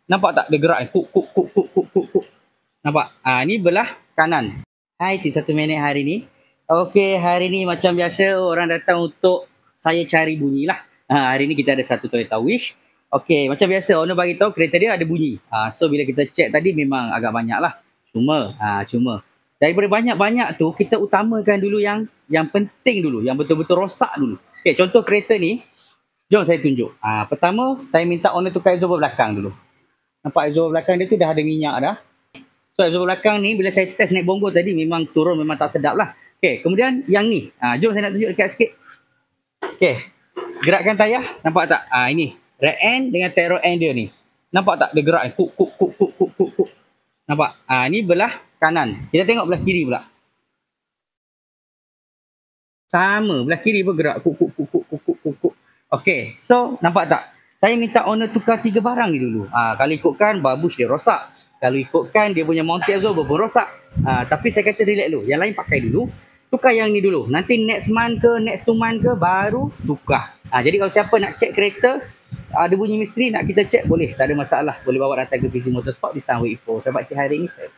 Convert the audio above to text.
Nampak tak dia gerak ni? Kuk, kuk, kuk, kuk, kuk, kuk, kuk. Nampak? Ni belah kanan. Hai, 1 minit hari ni. Okey, hari ni macam biasa orang datang untuk saya cari bunyi lah. Hari ni kita ada satu Toyota Wish. Okey, macam biasa owner bagi tahu kereta dia ada bunyi. So bila kita check tadi memang agak banyak lah. Cuma daripada banyak-banyak tu kita utamakan dulu yang penting dulu, yang betul-betul rosak dulu. Okey, contoh kereta ni. Jom saya tunjuk. Pertama saya minta owner tukar exhaust belakang dulu. Nampak exhaust belakang dia tu dah ada minyak dah. So exhaust belakang ni bila saya test naik bonggol tadi memang turun memang tak sedap lah. Okey, kemudian yang ni. Jom saya nak tunjuk dekat sikit. Okey. Gerakkan tayar, nampak tak? Ini rear end dengan tail end dia ni. Nampak tak dia gerak ni? Kuk, kuk, kuk, kuk, kuk, kuk, kuk. Nampak? Ni belah kanan. Kita tengok belah kiri pula. Sama, belah kiri pun gerak. Kuk, kuk, kuk, kuk, kuk, kuk, kuk, kuk. Okey, so nampak tak? Saya minta owner tukar 3 barang ni dulu. Kalau ikutkan, babush dia rosak. Kalau ikutkan, dia punya mounting absorber pun rosak. Tapi saya kata relax dulu. Yang lain pakai dulu. Tukar yang ni dulu. Nanti next month ke, next 2 month ke, baru tukar. Jadi kalau siapa nak check kereta, ada bunyi misteri, nak kita check, boleh. Tak ada masalah. Boleh bawa datang ke PC Motorsport di Sunway Ipoh. Sebab hari ni saya